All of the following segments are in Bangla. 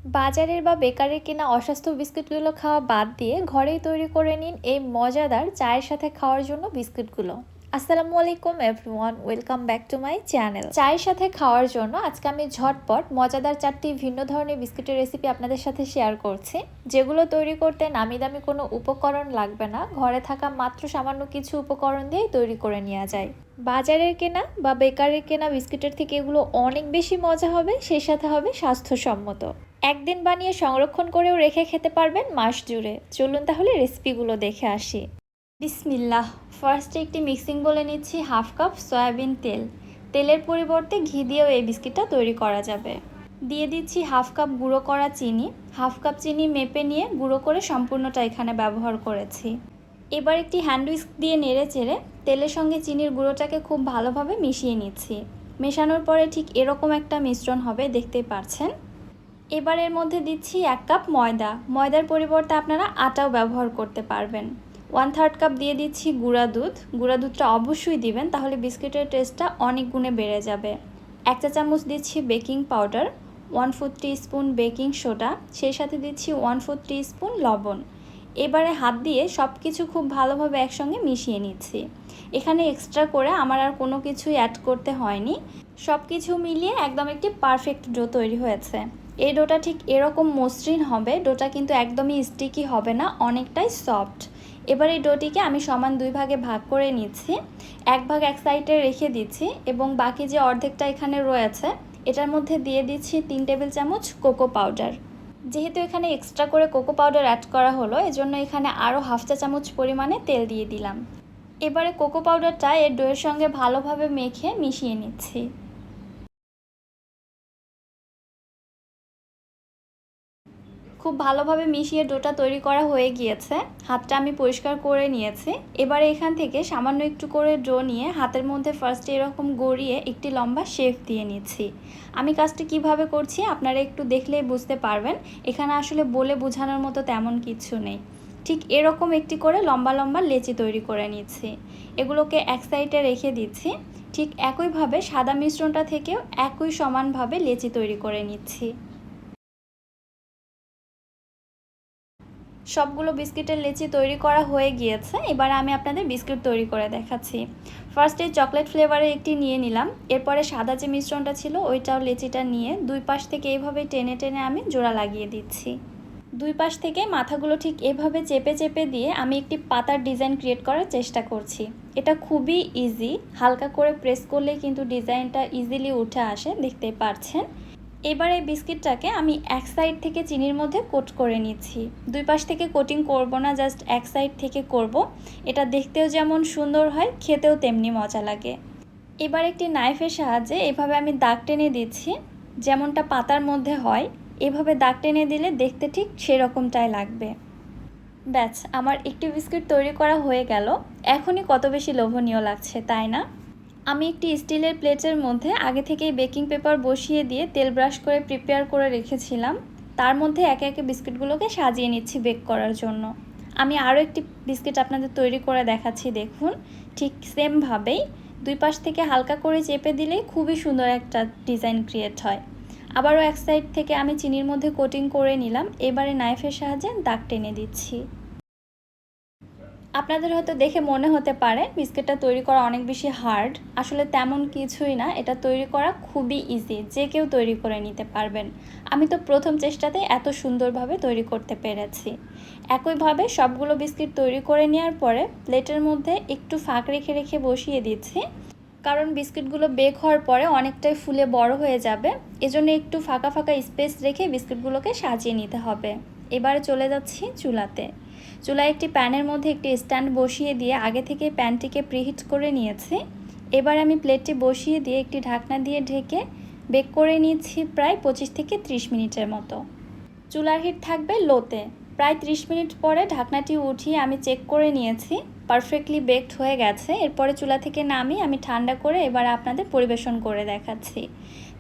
বাজারের বা বেকারির কেনা অস্বাস্থ্য বিস্কুটগুলো খাওয়া বাদ দিয়ে ঘরেই তৈরি করে নিন এই মজাদার চায়ের সাথে খাওয়ার জন্য বিস্কুটগুলো। আসসালামু আলাইকুম everyone, welcome back to my channel. চায়ের সাথে খাওয়ার জন্য আজকে আমি ঝটপট মজাদার 4টি ভিন্ন ধরনের বিস্কুটের রেসিপি আপনাদের সাথে শেয়ার করছি, যেগুলো তৈরি করতে নামি দামি কোনো উপকরণ লাগবে না। ঘরে থাকা মাত্র সামান্য কিছু উপকরণ দিয়েই তৈরি করে নেওয়া যায়। বাজারের কেনা বা বেকারির কেনা বিস্কুটের থেকে এগুলো অনেক বেশি মজা হবে, সেই সাথে হবে স্বাস্থ্যসম্মত। একদিন বানিয়ে সংরক্ষণ করেও রেখে খেতে পারবেন মাস জুড়ে। চলুন তাহলে রেসিপিগুলো দেখে আসি। বিসমিল্লাহ। ফার্স্টে একটি মিক্সিং বলে নিচ্ছি হাফ কাপ সয়াবিন তেল। তেলের পরিবর্তে ঘি দিয়েও এই বিস্কিটটা তৈরি করা যাবে। দিয়ে দিচ্ছি হাফ কাপ গুঁড়ো করা চিনি। হাফ কাপ চিনি মেপে নিয়ে গুঁড়ো করে সম্পূর্ণটা এখানে ব্যবহার করেছি। এবার একটি হ্যান্ড হুইস্ক দিয়ে নেড়ে চেড়ে তেলের সঙ্গে চিনির গুঁড়োটাকে খুব ভালোভাবে মিশিয়ে নিচ্ছি। মেশানোর পরে ঠিক এরকম একটা মিশ্রণ হবে, দেখতেই পাচ্ছেন। এবার এর মধ্যে দিচ্ছি 1 কাপ ময়দা। ময়দার পরিবর্তে আপনারা আটাও ব্যবহার করতে পারবেন। 1/3 কাপ দিয়ে দিচ্ছি গুঁড়া দুধ। গুঁড়া দুধটা অবশ্যই দিবেন, তাহলে বিস্কিটের টেস্টটা অনেক গুণে বেড়ে যাবে। 1 চা চামচ দিচ্ছি baking powder, 1/4 teaspoon baking soda, সেই সাথে দিচ্ছি 1/4 টিস্পুন লবণ। এবারে হাত দিয়ে সব কিছু খুব ভালোভাবে একসঙ্গে মিশিয়ে নিচ্ছি। এখানে এক্সট্রা করে আমার আর কোনো কিছুই অ্যাড করতে হয়নি। সব কিছু মিলিয়ে একদম একটি পারফেক্ট ডো তৈরি হয়েছে। এই ডোটা ঠিক এরকম মসৃণ হবে। ডোটা কিন্তু একদমই স্টিকি হবে না, অনেকটাই সফট। এবার এই ডোটিকে আমি সমান 2 ভাগে ভাগ করে নিচ্ছি। এক ভাগ এক সাইডে রেখে দিচ্ছি এবং বাকি যে অর্ধেকটা এখানে রয়েছে এটার মধ্যে দিয়ে দিচ্ছি 3 টেবিল চামচ কোকো পাউডার। যেহেতু এখানে এক্সট্রা করে কোকো পাউডার অ্যাড করা হলো, এজন্য এখানে আরও হাফ চা চামচ পরিমাণে তেল দিয়ে দিলাম। এবারে কোকো পাউডারটা এর ডোয়ের সঙ্গে ভালোভাবে মেখে মিশিয়ে নিচ্ছি। খুব ভালোভাবে মিশিয়ে ডোটা তৈরি করা হয়ে গিয়েছে। হাতটা আমি পরিষ্কার করে নিয়েছি। এবারে এখান থেকে সামান্য একটু করে ডো নিয়ে হাতের মধ্যে ফার্স্টে এরকম গড়িয়ে একটি লম্বা শেপ দিয়ে নিচ্ছি। আমি কাজটা কিভাবে করছি আপনারা একটু দেখলেই বুঝতে পারবেন। এখানে আসলে বলে বোঝানোর মতো তেমন কিছু নেই। ঠিক এরকম একটি করে লম্বা লম্বা লেচি তৈরি করে নিচ্ছি। এগুলোকে এক সাইডে রেখে দিচ্ছি। ঠিক একইভাবে সাদা মিশ্রণটা থেকেও একই সমানভাবে লেচি তৈরি করে নিচ্ছি। সবগুলো বিস্কিটের লেচি তৈরি করা হয়ে গিয়েছে। এবার আমি আপনাদের বিস্কিট তৈরি করে দেখাচ্ছি। ফার্স্টে চকলেট ফ্লেভারের একটি নিয়ে নিলাম। এরপরে সাদা যে মিশ্রণটা ছিল ওইটাও লেচিটা নিয়ে দুই পাশ থেকে এইভাবে টেনে টেনে আমি জোড়া লাগিয়ে দিচ্ছি। দুই পাশ থেকে মাথাগুলো ঠিক এভাবে চেপে চেপে দিয়ে আমি একটি পাতার ডিজাইন ক্রিয়েট করার চেষ্টা করছি। এটা খুবই ইজি, হালকা করে প্রেস করলেই কিন্তু ডিজাইনটা ইজিলি উঠে আসে, দেখতেই পারছেন। এবার এই বিস্কিটটাকে আমি এক সাইড থেকে চিনির মধ্যে কোট করে নিচ্ছি। দুই পাশ থেকে কোটিং করব না, জাস্ট এক সাইড থেকে করব। এটা দেখতেও যেমন সুন্দর হয়, খেতেও তেমনি মজা লাগে। এবার একটি নাইফের সাহায্যে এভাবে আমি দাগ টেনে দিচ্ছি, যেমনটা পাতার মধ্যে হয়। এভাবে দাগ টেনে দিলে দেখতে ঠিক সেরকমটাই লাগবে। ব্যাস, আমার একটি বিস্কিট তৈরি করা হয়ে গেল। এখনই কত বেশি লোভনীয় লাগছে, তাই না? আমি একটি স্টিলের প্লেটের মধ্যে আগে থেকেই বেকিং পেপার বসিয়ে দিয়ে তেল ব্রাশ করে প্রিপেয়ার করে রেখেছিলাম। তার মধ্যে একে একে বিস্কিটগুলোকে সাজিয়ে নিচ্ছি বেক করার জন্য। আমি আরও একটি বিস্কিট আপনাদের তৈরি করে দেখাচ্ছি, দেখুন। ঠিক সেমভাবেই দুই পাশ থেকে হালকা করে চেপে দিলেই খুবই সুন্দর একটা ডিজাইন ক্রিয়েট হয়। আবারও এক সাইড থেকে আমি চিনির মধ্যে কোটিং করে নিলাম। এবারে নাইফের সাহায্যে দাগ টেনে দিচ্ছি। আপনাদের হয়তো দেখে মনে হতে পারে বিস্কিটটা তৈরি করা অনেক বেশি হার্ড। আসলে তেমন কিছুই না, এটা তৈরি করা খুবই ইজি, যে কেউ তৈরি করে নিতে পারবেন। আমি তো প্রথম চেষ্টাতেই এত সুন্দরভাবে তৈরি করতে পেরেছি। একইভাবে সবগুলো বিস্কিট তৈরি করে নেওয়ার পরে প্লেটের মধ্যে একটু ফাঁক রেখে রেখে বসিয়ে দিচ্ছি, কারণ বিস্কিটগুলো বেক হওয়ার পরে অনেকটাই ফুলে বড় হয়ে যাবে। এজন্য একটু ফাঁকা ফাঁকা স্পেস রেখে বিস্কিটগুলোকে সাজিয়ে নিতে হবে। এবারে চলে যাচ্ছি চুলাতে। চুলায় একটি প্যানের মধ্যে একটি স্ট্যান্ড বসিয়ে দিয়ে আগে থেকে প্যানটিকে প্রিহিট করে নিয়েছি। এবার আমি প্লেটটি বসিয়ে দিয়ে একটি ঢাকনা দিয়ে ঢেকে বেক করে নিচ্ছি প্রায় 25 থেকে 30 মিনিটের মতো। চুলার হিট থাকবে লোতে। প্রায় 30 মিনিট পরে ঢাকনাটি উঠিয়ে আমি চেক করে নিয়েছি, পারফেক্টলি বেকড হয়ে গেছে। এরপরে চুলা থেকে নামিয়ে আমি ঠান্ডা করে এবার আপনাদের পরিবেশন করে দেখাচ্ছি।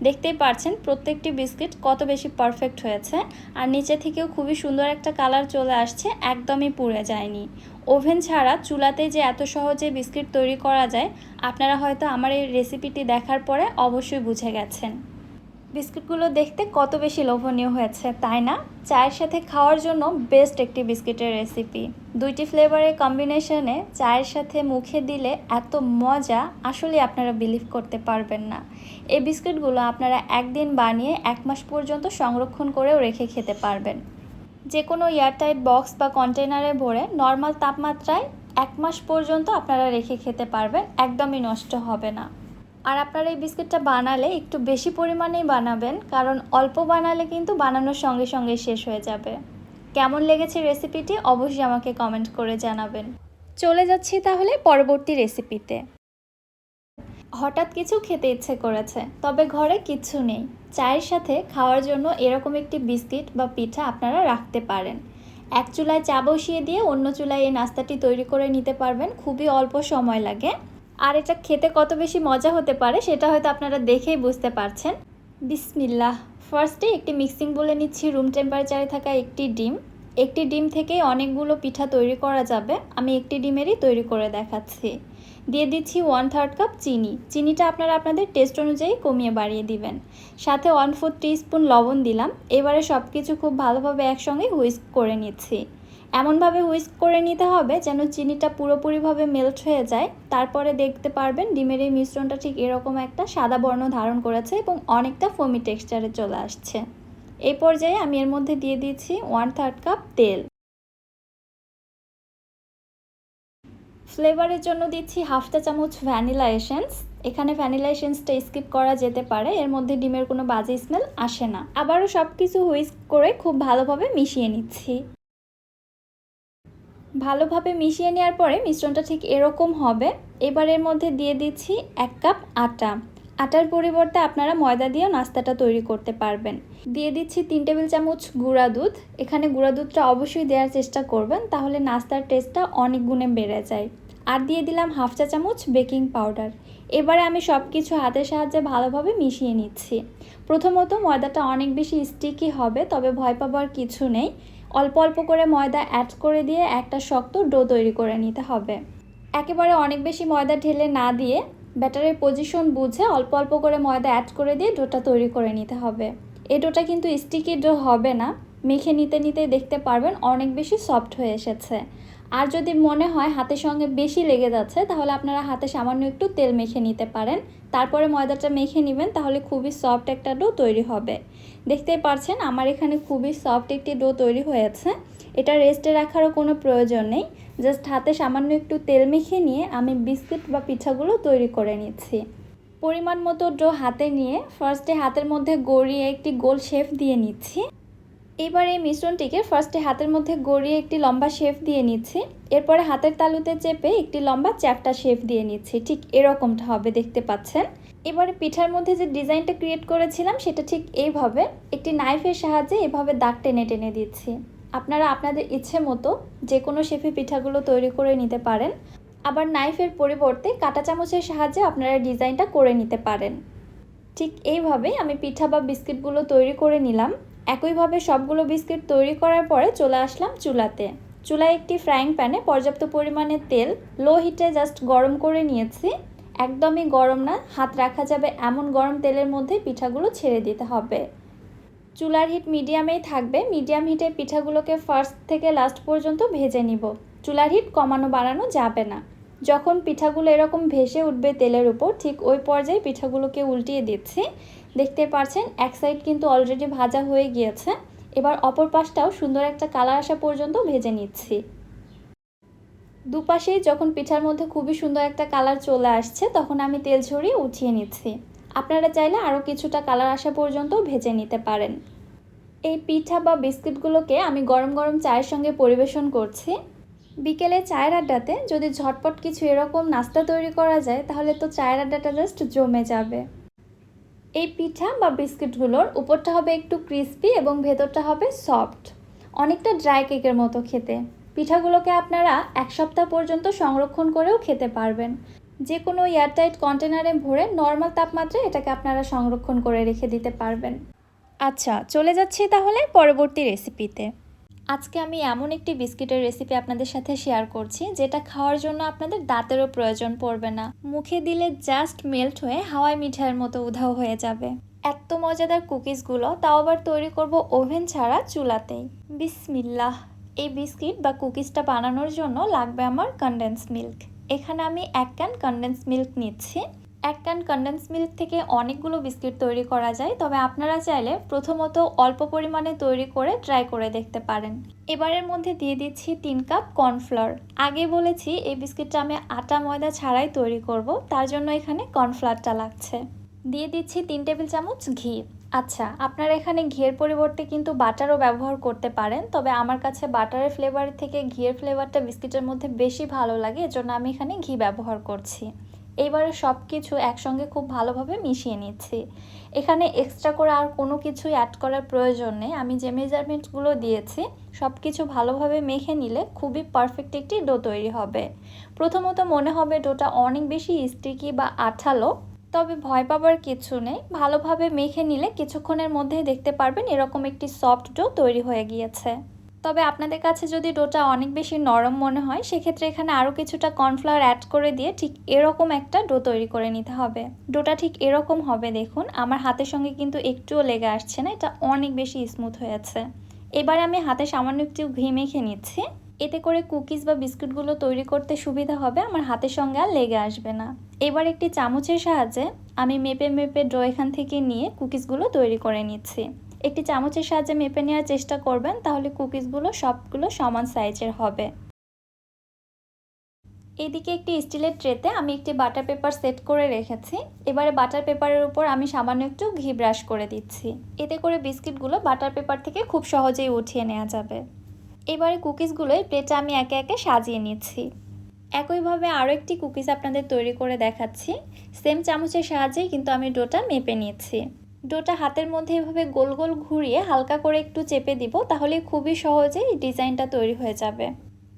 দেখতেই পাচ্ছেন প্রত্যেকটি বিস্কিট কত বেশি পারফেক্ট হয়েছে, আর নিচে থেকেও খুবই সুন্দর একটা কালার চলে আসছে, একদমই পুড়ে যায়নি। ওভেন ছাড়া চুলাতে যে এত সহজে বিস্কিট তৈরি করা যায়, আপনারা হয়তো আমার এই রেসিপিটি দেখার পরে অবশ্যই বুঝে গেছেন। বিস্কিটগুলো দেখতে কত বেশি লোভনীয় হয়েছে, তাই না? চায়ের সাথে খাওয়ার জন্য বেস্ট একটি বিস্কিটের রেসিপি। দুইটি ফ্লেভারের কম্বিনেশনে চায়ের সাথে মুখে দিলে এত মজা, আসলে আপনারা বিলিভ করতে পারবেন না। এই বিস্কিটগুলো আপনারা একদিন বানিয়ে 1 মাস পর্যন্ত সংরক্ষণ করেও রেখে খেতে পারবেন। যে কোনো এয়ারটাইট বক্স বা কন্টেনারে ভরে নর্মাল তাপমাত্রায় 1 মাস পর্যন্ত আপনারা রেখে খেতে পারবেন, একদমই নষ্ট হবে না। আর আপনারা এই বিস্কিটটা বানালে একটু বেশি পরিমাণেই বানাবেন, কারণ অল্প বানালে কিন্তু বানানোর সঙ্গে সঙ্গে শেষ হয়ে যাবে। কেমন লেগেছে রেসিপিটি অবশ্যই আমাকে কমেন্ট করে জানাবেন। চলে যাচ্ছি তাহলে পরবর্তী রেসিপিতে। হঠাৎ কিছু খেতে ইচ্ছে করেছে, তবে ঘরে কিচ্ছু নেই। চায়ের সাথে খাওয়ার জন্য এরকম একটি বিস্কিট বা পিঠা আপনারা রাখতে পারেন। এক চুলায় চা বসিয়ে দিয়ে অন্য চুলায় এই নাস্তাটি তৈরি করে নিতে পারবেন, খুবই অল্প সময় লাগে। আর এটা খেতে কত বেশি মজা হতে পারে সেটা হয়তো আপনারা দেখেই বুঝতে পারছেন। বিসমিল্লাহ। ফার্স্টে একটি মিক্সিং বলে নিচ্ছি রুম টেম্পারেচারে থাকা একটি ডিম থেকে অনেকগুলো পিঠা তৈরি করা যাবে, আমি একটি ডিমেরই তৈরি করে দেখাচ্ছি। দিয়ে দিচ্ছি 1/3 কাপ চিনি। চিনিটা আপনারা আপনাদের টেস্ট অনুযায়ী কমিয়ে বাড়িয়ে দিবেন। সাথে 1/4 টিস্পুন লবণ দিলাম। এবারে সব কিছু খুব ভালোভাবে একসঙ্গে হুইস্ক করে নিচ্ছি। এমনভাবে হুইস্ক করে নিতে হবে যেন চিনিটা পুরোপুরিভাবে মেল্ট হয়ে যায়। তারপরে দেখতে পারবেন ডিমের এই মিশ্রণটা ঠিক এরকম একটা সাদা বর্ণ ধারণ করেছে এবং অনেকটা ফোমি টেক্সচারে চলে আসছে। এই পর্যায়ে আমি এর মধ্যে দিয়ে দিচ্ছি 1/3 কাপ তেল। ফ্লেভারের জন্য দিচ্ছি 1/2 চা চামচ ভ্যানিলা এসেন্স। এখানে ভ্যানিলা এসেন্সটা স্কিপ করা যেতে পারে, এর মধ্যে ডিমের কোনো বাজে স্মেল আসে না। আবারও সব কিছু হুইস্ক করে খুব ভালোভাবে মিশিয়ে নিচ্ছি। ভালোভাবে মিশিয়ে নেওয়ার পরে মিশ্রণটা ঠিক এরকম হবে। এবার এর মধ্যে দিয়ে দিচ্ছি 1 কাপ আটা। আটার পরিবর্তে আপনারা ময়দা দিয়েও নাস্তাটা তৈরি করতে পারবেন। দিয়ে দিচ্ছি 3 টেবিল চামচ গুঁড়া দুধ। এখানে গুঁড়া দুধটা অবশ্যই দেওয়ার চেষ্টা করবেন, তাহলে নাস্তার টেস্টটা অনেক গুণে বেড়ে যায়। আর দিয়ে দিলাম 1/2 চা চামচ বেকিং পাউডার। এবারে আমি সব কিছু হাতের সাহায্যে ভালোভাবে মিশিয়ে নিচ্ছি। প্রথমত ময়দাটা অনেক বেশি স্টিকি হবে, তবে ভয় পাবার কিছু নেই। অল্প অল্প করে ময়দা অ্যাড করে দিয়ে একটা শক্ত ডো তৈরি করে নিতে হবে। একেবারে অনেক বেশি ময়দা ঢেলে না দিয়ে ব্যাটারের পজিশন বুঝে অল্প অল্প করে ময়দা অ্যাড করে দিয়ে ডোটা তৈরি করে নিতে হবে। এই ডোটা কিন্তু স্টিকি ডো হবে না, মেখে নিতে নিতেই দেখতে পারবেন অনেক বেশি সফট হয়ে এসেছে। আর যদি মনে হয় হাতের সঙ্গে বেশি লেগে যাচ্ছে, তাহলে আপনারা হাতে সামান্য একটু তেল মেখে নিতে পারেন। তারপরে ময়দাটা মেখে নেবেন, তাহলে খুবই সফট একটা ডো তৈরি হবে। দেখতেই পাচ্ছেন আমার এখানে খুবই সফট একটি ডো তৈরি হয়েছে। এটা রেস্টে রাখারও কোনো প্রয়োজন নেই, জাস্ট হাতে সামান্য একটু তেল মেখে নিয়ে আমি বিস্কুট বা পিঠাগুলো তৈরি করে নিচ্ছি। পরিমাণ মতো ডো হাতে নিয়ে ফার্স্টে হাতের মধ্যে গড়িয়ে একটি গোল শেপ দিয়ে নিচ্ছি। এবার এই মিশ্রণটিকে ফার্স্টে হাতের মধ্যে গড়িয়ে একটি লম্বা শেপ দিয়ে নিচ্ছি। এরপরে হাতের তালুতে চেপে একটি লম্বা চ্যাপ্টা শেপ দিয়ে নিচ্ছি, ঠিক এরকমটা হবে, দেখতে পাচ্ছেন। এবারে পিঠার মধ্যে যে ডিজাইনটা ক্রিয়েট করেছিলাম সেটা ঠিক এইভাবে একটি নাইফের সাহায্যে এভাবে দাগ টেনে টেনে দিচ্ছি। আপনারা আপনাদের ইচ্ছে মতো যে কোনো শেপে পিঠাগুলো তৈরি করে নিতে পারেন। আবার নাইফের পরিবর্তে কাঁটা চামচের সাহায্যে আপনারা ডিজাইনটা করে নিতে পারেন। ঠিক এইভাবেই আমি পিঠা বা বিস্কিটগুলো তৈরি করে নিলাম। একইভাবে সবগুলো বিস্কিট তৈরি করার পরে চলে আসলাম চুলাতে। চুলায় একটি ফ্রাইং প্যানে পর্যাপ্ত পরিমাণে তেল লো হিটে জাস্ট গরম করে নিয়েছি। একদমই গরম না, হাত রাখা যাবে এমন গরম তেলের মধ্যে পিঠাগুলো ছেড়ে দিতে হবে। চুলার হিট মিডিয়ামেই থাকবে। মিডিয়াম হিটে পিঠাগুলোকে ফার্স্ট থেকে লাস্ট পর্যন্ত ভেজে নিব। চুলার হিট কমানো বাড়ানো যাবে না। যখন পিঠাগুলো এরকম ভেসে উঠবে তেলের উপর, ঠিক ওই পর্যায়ে পিঠাগুলোকে উল্টিয়ে দিচ্ছি। দেখতে পাচ্ছেন এক সাইড কিন্তু অলরেডি ভাজা হয়ে গিয়েছে। এবার অপর পাশটাও সুন্দর একটা কালার আসা পর্যন্ত ভেজে নিচ্ছি। দুপাশেই যখন পিঠার মধ্যে খুবই সুন্দর একটা কালার চলে আসছে, তখন আমি তেল ঝরিয়ে উঠিয়ে নিচ্ছি। আপনারা চাইলে আরও কিছুটা কালার আসা পর্যন্ত ভেজে নিতে পারেন। এই পিঠা বা বিস্কিটগুলোকে আমি গরম গরম চায়ের সঙ্গে পরিবেশন করছি। বিকেলে চায়ের আড্ডাতে যদি ঝটপট কিছু এরকম নাস্তা তৈরি করা যায়, তাহলে তো চায়ের আড্ডাটা জাস্ট জমে যাবে। এই পিঠা বা বিস্কিটগুলোর উপরটা হবে একটু ক্রিস্পি এবং ভেতরটা হবে সফট, অনেকটা ড্রাই কেকের মতো খেতে। পিঠাগুলোকে আপনারা 1 সপ্তাহ পর্যন্ত সংরক্ষণ করেও খেতে পারবেন। যে কোনো এয়ারটাইট কন্টেনারে ভরে নর্মাল তাপমাত্রায় এটাকে আপনারা সংরক্ষণ করে রেখে দিতে পারবেন। আচ্ছা, চলে যাচ্ছি তাহলে পরবর্তী রেসিপিতে। আজকে আমি এমন একটি বিস্কিটের রেসিপি আপনাদের সাথে শেয়ার করছি, যেটা খাওয়ার জন্য আপনাদের দাঁতেরও প্রয়োজন পড়বে না। মুখে দিলে জাস্ট মেল্ট হয়ে হাওয়াই মিঠাইয়ের মতো উধাও হয়ে যাবে। এত মজাদার কুকিজগুলো তাও আবার তৈরি করব ওভেন ছাড়া চুলাতেই। বিসমিল্লাহ। এই বিস্কিট বা কুকিজটা বানানোর জন্য লাগবে আমার কনডেন্স মিল্ক। এখানে আমি 1 ক্যান কনডেন্স মিল্ক নিচ্ছি। 1 ক্যান কনডেন্স মিল্ক থেকে অনেকগুলো বিস্কিট তৈরি করা যায়, তবে আপনারা চাইলে প্রথমত অল্প পরিমাণে তৈরি করে ট্রাই করে দেখতে পারেন। এবারের মধ্যে দিয়ে দিচ্ছি 3 কাপ কর্নফ্লাওয়ার। আগে বলেছি এই বিস্কিটটা আমি আটা ময়দা ছাড়াই তৈরি করব, তার জন্য এখানে কর্নফ্লাওয়ারটা লাগছে। দিয়ে দিচ্ছি 3 টেবিল চামচ ঘি। আচ্ছা, আপনারা এখানে ঘিয়ের পরিবর্তে কিন্তু বাটারও ব্যবহার করতে পারেন, তবে আমার কাছে বাটারের ফ্লেভার থেকে ঘিয়ের ফ্লেভারটা বিস্কিটের মধ্যে বেশি ভালো লাগে, এজন্য আমি এখানে ঘি ব্যবহার করছি। এইবারে সব কিছু একসঙ্গে খুব ভালোভাবে মিশিয়ে নিচ্ছি। এখানে এক্সট্রা করে আর কোনো কিছুই অ্যাড করার প্রয়োজন নেই। আমি যে মেজারমেন্টগুলো দিয়েছি সব কিছু ভালোভাবে মেখে নিলে খুবই পারফেক্ট একটি ডো তৈরি হবে। প্রথমত মনে হবে ডোটা অনেক বেশি স্টিকি বা আঠালো, তবে ভয় পাবার কিছু নেই। ভালোভাবে মেখে নিলে কিছুক্ষণের মধ্যেই দেখতে পারবেন এরকম একটি সফট ডো তৈরি হয়ে গিয়েছে। তবে আপনাদের কাছে যদি ডোটা অনেক বেশি নরম মনে হয়, সেক্ষেত্রে এখানে আরও কিছুটা কর্নফ্লাওয়ার অ্যাড করে দিয়ে ঠিক এরকম একটা ডো তৈরি করে নিতে হবে। ডোটা ঠিক এরকম হবে, দেখুন আমার হাতের সঙ্গে কিন্তু একটুও লেগে আসছে না, এটা অনেক বেশি স্মুথ হয়েছে। এবার আমি হাতে সামান্য একটু ঘি মেখে নিচ্ছি, এতে করে কুকিজ বা বিস্কুটগুলো তৈরি করতে সুবিধা হবে, আমার হাতের সঙ্গে আর লেগে আসবে না। এবার একটি চামচের সাহায্যে আমি মেপে মেপে ডো এখান থেকে নিয়ে কুকিজগুলো তৈরি করে নিচ্ছি। একটি চামচের সাহায্যে মেপে নেওয়ার চেষ্টা করবেন, তাহলে কুকিজগুলো সবগুলো সমান সাইজের হবে। এদিকে একটি স্টিলের ট্রেতে আমি একটি বাটার পেপার সেট করে রেখেছি। এবারে বাটার পেপারের উপর আমি সামান্য একটু ঘি ব্রাশ করে দিচ্ছি, এতে করে বিস্কিটগুলো বাটার পেপার থেকে খুব সহজেই উঠিয়ে নেওয়া যাবে। এবারে কুকিজগুলো এই প্লেটে আমি একে একে সাজিয়ে নিচ্ছি। একইভাবে আরও একটি কুকিজ আপনাদের তৈরি করে দেখাচ্ছি। সেম চামচের সাহায্যেই কিন্তু আমি ডোটা মেপে নিচ্ছি। ডোটা হাতের মধ্যে এভাবে গোল গোল ঘুরিয়ে হালকা করে একটু চেপে দিব, তাহলে খুবই সহজেই ডিজাইনটা তৈরি হয়ে যাবে।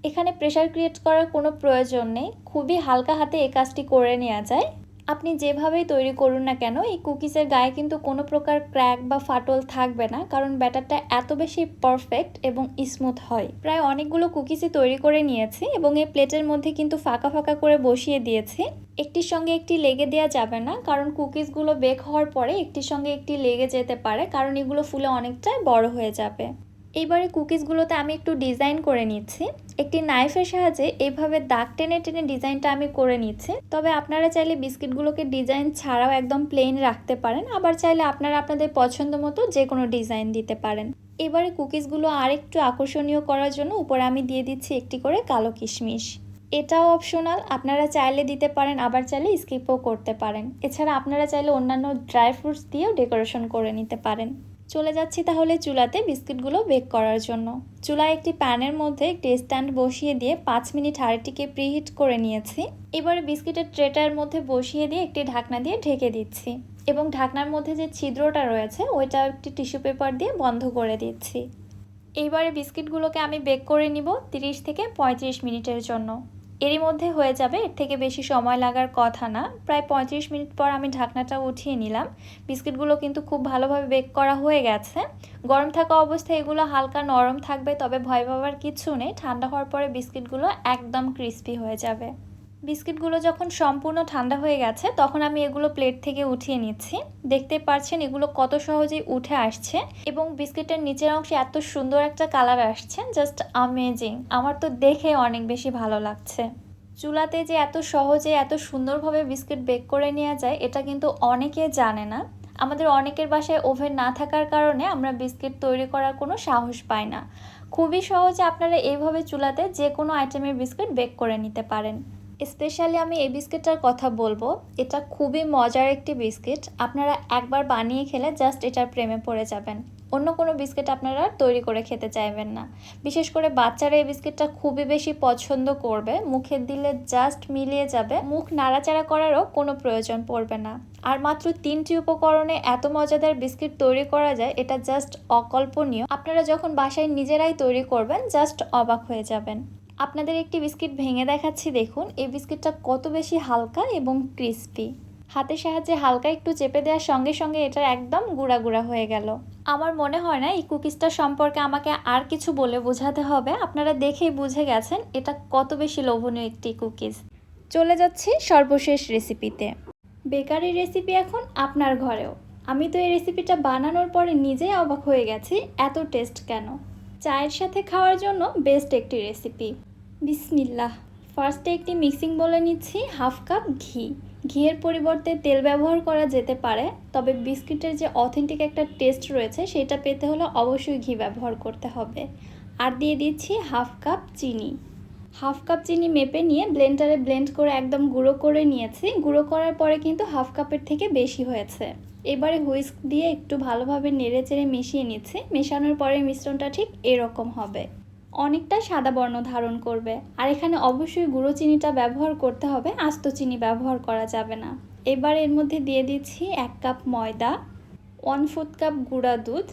এখানে প্রেসার ক্রিয়েট করার কোনো প্রয়োজন নেই, খুবই হালকা হাতে এই কাজটি করে নেওয়া যায়। আপনি যেভাবেই তৈরি করুন না কেন এই কুকিজের গায়ে কিন্তু কোনো প্রকার ক্র্যাক বা ফাটল থাকবে না, কারণ ব্যাটারটা এত বেশি পারফেক্ট এবং স্মুথ হয়। প্রায় অনেকগুলো কুকিজই তৈরি করে নিয়েছি এবং এই প্লেটের মধ্যে কিন্তু ফাঁকা ফাঁকা করে বসিয়ে দিয়েছি। একটির সঙ্গে একটি লেগে দেওয়া যাবে না, কারণ কুকিজগুলো বেক হওয়ার পরে একটির সঙ্গে একটি লেগে যেতে পারে, কারণ এগুলো ফুলে অনেকটাই বড় হয়ে যাবে। এইবারে কুকিজগুলোতে আমি একটু ডিজাইন করে নিচ্ছি। একটি নাইফের সাহায্যে এইভাবে দাগ টেনে টেনে ডিজাইনটা আমি করে নিচ্ছি। তবে আপনারা চাইলে বিস্কিটগুলোকে ডিজাইন ছাড়াও একদম প্লেন রাখতে পারেন, আবার চাইলে আপনারা আপনাদের পছন্দ মতো যে কোনো ডিজাইন দিতে পারেন। এবারে কুকিজগুলো আর একটু আকর্ষণীয় করার জন্য উপরে আমি দিয়ে দিচ্ছি একটি করে কালো কিশমিশ। এটাও অপশনাল, আপনারা চাইলে দিতে পারেন, আবার চাইলে স্কিপও করতে পারেন। এছাড়া আপনারা চাইলে অন্যান্য ড্রাই ফ্রুটস দিয়েও ডেকোরেশন করে নিতে পারেন। চলে যাচ্ছি তাহলে চুলাতে বিস্কিটগুলো বেক করার জন্য। চুলায় একটি প্যানের মধ্যে একটি স্ট্যান্ড বসিয়ে দিয়ে 5 মিনিট হাঁড়িটিকে প্রিহিট করে নিয়েছি। এবারে বিস্কিটের ট্রেটার মধ্যে বসিয়ে দিয়ে একটি ঢাকনা দিয়ে ঢেকে দিচ্ছি এবং ঢাকনার মধ্যে যে ছিদ্রটা রয়েছে ওইটা একটি টিস্যু পেপার দিয়ে বন্ধ করে দিচ্ছি। এইবারে বিস্কিটগুলোকে আমি বেক করে নিব 30 থেকে 35 মিনিটের জন্য। এরই মধ্যে হয়ে যাবে, এর থেকে বেশি সময় লাগার কথা না। প্রায় 35 মিনিট পর আমি ঢাকনাটা উঠিয়ে নিলাম। বিস্কিটগুলো কিন্তু খুব ভালোভাবে বেক করা হয়ে গেছে। গরম থাকা অবস্থায় এগুলো হালকা নরম থাকবে, তবে ভয় পাওয়ার কিছু নেই। ঠান্ডা হওয়ার পরে বিস্কিটগুলো একদম ক্রিস্পি হয়ে যাবে। বিস্কিটগুলো যখন সম্পূর্ণ ঠান্ডা হয়ে গেছে তখন আমি এগুলো প্লেট থেকে উঠিয়ে নিচ্ছি। দেখতে পাচ্ছেন এগুলো কত সহজেই উঠে আসছে এবং বিস্কিটের নিচের অংশে এত সুন্দর একটা কালার আসছে, জাস্ট আমেজিং। আমার তো দেখে অনেক বেশি ভালো লাগছে। চুলাতে যে এত সহজে এত সুন্দরভাবে বিস্কিট বেক করে নেওয়া যায় এটা কিন্তু অনেকে জানে না। আমাদের অনেকের বাসায় ওভেন না থাকার কারণে আমরা বিস্কিট তৈরি করার কোনো সাহস পাই না। খুবই সহজে আপনারা এইভাবে চুলাতে যে কোনো আইটেমের বিস্কিট বেক করে নিতে পারেন। স্পেশালি আমি এই বিস্কিটটার কথা বলবো, এটা খুবই মজার একটি বিস্কিট। আপনারা একবার বানিয়ে খেলে জাস্ট এটার প্রেমে পড়ে যাবেন। অন্য কোনো বিস্কিট আপনারা তৈরি করে খেতে চাইবেন না। বিশেষ করে বাচ্চারা এই বিস্কিটটা খুবই বেশি পছন্দ করবে, মুখে দিলে জাস্ট মিলিয়ে যাবে, মুখ নাড়াচাড়া করারও কোনো প্রয়োজন পড়বে না। আর মাত্র 3টি উপকরণে এত মজাদার বিস্কিট তৈরি করা যায়, এটা জাস্ট অকল্পনীয়। আপনারা যখন বাসায় নিজেরাই তৈরি করবেন জাস্ট অবাক হয়ে যাবেন। আপনাদের একটি বিস্কিট ভেঙে দেখাচ্ছি, দেখুন এই বিস্কিটটা কত বেশি হালকা এবং ক্রিস্পি। হাতের সাহায্যে হালকা একটু চেপে দেওয়ার সঙ্গে সঙ্গে এটা একদম গুঁড়া গুঁড়া হয়ে গেল। আমার মনে হয় না এই কুকিজটা সম্পর্কে আমাকে আর কিছু বলে বোঝাতে হবে, আপনারা দেখেই বুঝে গেছেন এটা কত বেশি লোভনীয় একটি কুকিজ। চলে যাচ্ছি সর্বশেষ রেসিপিতে। বেকারি রেসিপি এখন আপনার ঘরেও। আমি তো এই রেসিপিটা বানানোর পরে নিজেই অবাক হয়ে গেছি, এত টেস্ট কেন। চায়ের সাথে খাওয়ার জন্য বেস্ট একটি রেসিপি। বিসমিল্লাহ। ফার্স্টে একটি মিক্সিং বলে নিচ্ছি হাফ কাপ ঘি। ঘিয়ের পরিবর্তে তেল ব্যবহার করা যেতে পারে, তবে বিস্কিটের যে অথেন্টিক একটা টেস্ট রয়েছে সেটা পেতে হলে অবশ্যই ঘি ব্যবহার করতে হবে। আর দিয়ে দিচ্ছি হাফ কাপ চিনি। হাফ কাপ চিনি মেপে নিয়ে ব্লেন্ডারে ব্লেন্ড করে একদম গুঁড়ো করে নিয়েছি। গুঁড়ো করার পরে কিন্তু হাফ কাপের থেকে বেশি হয়েছে। এবারে হুইস্ক দিয়ে একটু ভালোভাবে নেড়ে চেড়ে মিশিয়ে নিচ্ছি। মেশানোর পরে মিশ্রণটা ঠিক এরকম হবে, অনেকটা সাদা বর্ণ ধারণ করবে। আর এখানে অবশ্যই গুঁড়ো চিনিটা ব্যবহার করতে হবে, আস্ত চিনি ব্যবহার করা যাবে না। এবার এর মধ্যে দিয়ে দিচ্ছি 1 কাপ ময়দা, 1/4 কাপ গুঁড়া দুধ,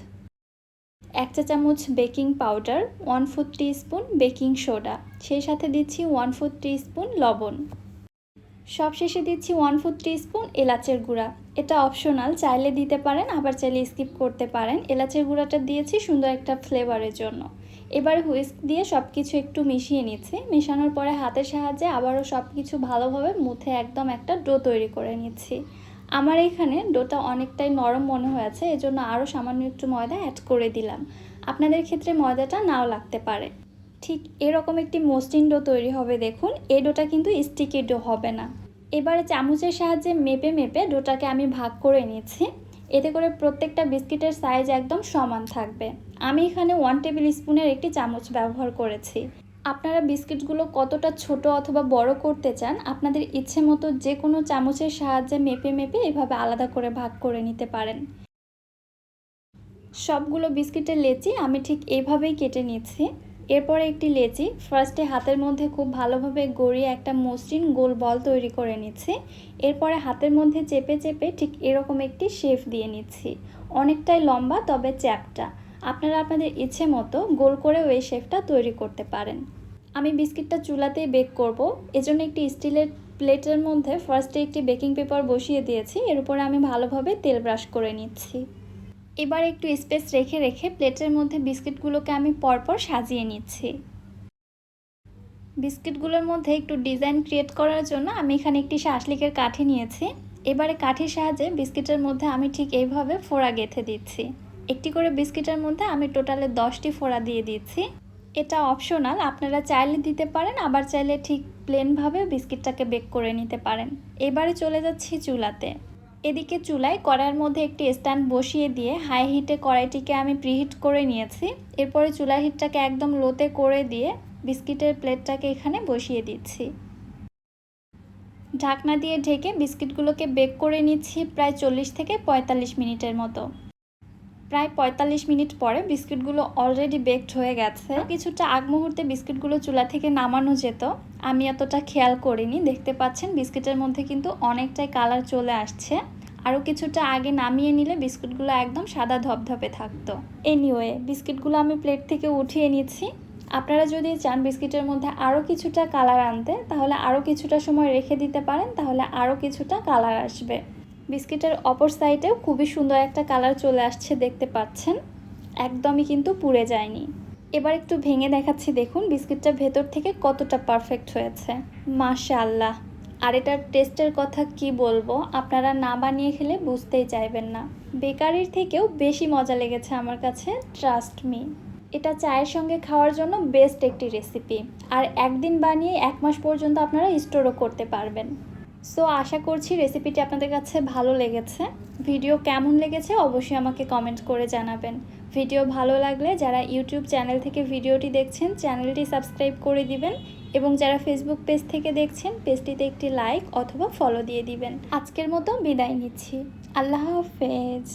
1 চা চামচ baking powder, 1/4 teaspoon baking soda, সেই সাথে দিচ্ছি 1/4 টিস্পুন লবণ। সবশেষে দিচ্ছি 1/4 টিস্পুন এলাচের গুঁড়া। এটা অপশনাল, চাইলে দিতে পারেন, আবার চাইলে স্কিপ করতে পারেন। এলাচের গুঁড়াটা দিয়েছি সুন্দর একটা ফ্লেভারের জন্য। এবারে হুইস্ক দিয়ে সব কিছু একটু মিশিয়ে নিচ্ছি। মেশানোর পরে হাতের সাহায্যে আবারও সব কিছু ভালোভাবে মুথে একদম একটা ডো তৈরি করে নিচ্ছি। আমার এখানে ডোটা অনেকটাই নরম মনে হয়েছে, এজন্য আরও সামান্য একটু ময়দা অ্যাড করে দিলাম। আপনাদের ক্ষেত্রে ময়দাটা নাও লাগতে পারে। ঠিক এরকম একটি মসৃণ ডো তৈরি হবে। দেখুন, এই ডোটা কিন্তু স্টিকি ডো হবে না। এবারে চামচের সাহায্যে মেপে মেপে ডোটাকে আমি ভাগ করে নিচ্ছি। এতে করে প্রত্যেকটা বিস্কিটের সাইজ একদম সমান থাকবে। আমি এখানে 1 টেবিল স্পুনের একটি চামচ ব্যবহার করেছি। আপনারা বিস্কিটগুলো কতটা ছোট অথবা বড় করতে চান, আপনাদের ইচ্ছে মতো যে কোনো চামচের সাহায্যে মেপে মেপে এভাবে আলাদা করে ভাগ করে নিতে পারেন। সবগুলো বিস্কিটের লেচি আমি ঠিক এইভাবেই কেটে নিচ্ছি। এরপরে একটি লেচি ফার্স্টে হাতের মধ্যে খুব ভালোভাবে গড়িয়ে একটা মসৃণ গোল বল তৈরি করে নিচ্ছি। এরপরে হাতের মধ্যে চেপে চেপে ঠিক এরকম একটি শেপ দিয়ে নিচ্ছি। অনেকটাই লম্বা, তবে চ্যাপ্টা। আপনারা আপনাদের ইচ্ছে মতো গোল করেও এই শেপটা তৈরি করতে পারেন। আমি বিস্কিটটা চুলাতেই বেক করব, এজন্য একটি স্টিলের প্লেটের মধ্যে ফার্স্টে একটি বেকিং পেপার বসিয়ে দিয়েছি। এর উপরে আমি ভালোভাবে তেল ব্রাশ করে নিচ্ছি। এবার একটু স্পেস রেখে রেখে প্লেটের মধ্যে বিস্কিটগুলোকে আমি পরপর সাজিয়ে নিচ্ছি। বিস্কিটগুলোর মধ্যে একটু ডিজাইন ক্রিয়েট করার জন্য আমি এখানে একটি শাসলিকের কাঠি নিয়েছি। এবারে কাঠির সাহায্যে বিস্কিটের মধ্যে আমি ঠিক এইভাবে ফোড়া গেঁথে দিচ্ছি। একটি করে বিস্কিটের মধ্যে আমি টোটালে 10টি ফোড়া দিয়ে দিচ্ছি। এটা অপশনাল, আপনারা চাইলে দিতে পারেন, আবার চাইলে ঠিক প্লেনভাবে বিস্কিটটাকে বেক করে নিতে পারেন। এবারে চলে যাচ্ছি চুলাতে। এদিকে চুলায় কড়াইয়ের মধ্যে একটি স্ট্যান্ড বসিয়ে দিয়ে হাই হিটে কড়াইটিকে আমি প্রিহিট করে নিয়েছি। এরপরে চুলার হিটটাকে একদম লোতে করে দিয়ে বিস্কিটের প্লেটটাকে এখানে বসিয়ে দিচ্ছি। ঢাকনা দিয়ে ঢেকে বিস্কিটগুলোকে বেক করে নিচ্ছি প্রায় 40 থেকে 45 মিনিটের মতো। প্রায় 45 মিনিট পরে বিস্কিটগুলো অলরেডি বেকড হয়ে গেছে। কিছুটা আগ মুহূর্তে বিস্কিটগুলো চুলা থেকে নামানো যেত, আমি এতটা খেয়াল করিনি। দেখতে পাচ্ছেন বিস্কিটের মধ্যে কিন্তু অনেকটাই কালার চলে আসছে। আরও কিছুটা আগে নামিয়ে নিলে বিস্কিটগুলো একদম সাদা ধপধপে থাকতো। এনিওয়ে, বিস্কিটগুলো আমি প্লেট থেকে উঠিয়ে নিচ্ছি। আপনারা যদি চান বিস্কিটের মধ্যে আরও কিছুটা কালার আনতে, তাহলে আরও কিছুটা সময় রেখে দিতে পারেন, তাহলে আরও কিছুটা কালার আসবে। বিস্কিটের অপর সাইডেও খুবই সুন্দর একটা কালার চলে আসছে, দেখতে পাচ্ছেন। একদমই কিন্তু পুড়ে যায়নি। এবার একটু ভেঙে দেখাচ্ছি, দেখুন বিস্কিটটা ভেতর থেকে কতটা পারফেক্ট হয়েছে। মাশাআল্লাহ। আর এটার টেস্টের কথা কি বলবো, আপনারা না বানিয়ে খেলে বুঝতেই চাইবেন না। বেকারির থেকেও বেশি মজা লেগেছে আমার কাছে, ট্রাস্ট মি। এটা চায়ের সঙ্গে খাওয়ার জন্য বেস্ট একটি রেসিপি। আর একদিন বানিয়ে 1 মাস পর্যন্ত আপনারা স্টোরও করতে পারবেন। সো আশা করছি রেসিপিটি আপনাদের কাছে ভালো লেগেছে। ভিডিও কেমন লেগেছে অবশ্যই আমাকে কমেন্ট করে জানাবেন। ভিডিও ভালো লাগলে যারা ইউটিউব চ্যানেল থেকে ভিডিওটি দেখছেন, চ্যানেলটি সাবস্ক্রাইব করে দিবেন, এবং যারা ফেসবুক পেজ থেকে দেখছেন, পেজটিতে একটি লাইক অথবা ফলো দিয়ে দিবেন। আজকের মতো বিদায় নিচ্ছি। আল্লাহ হাফেজ।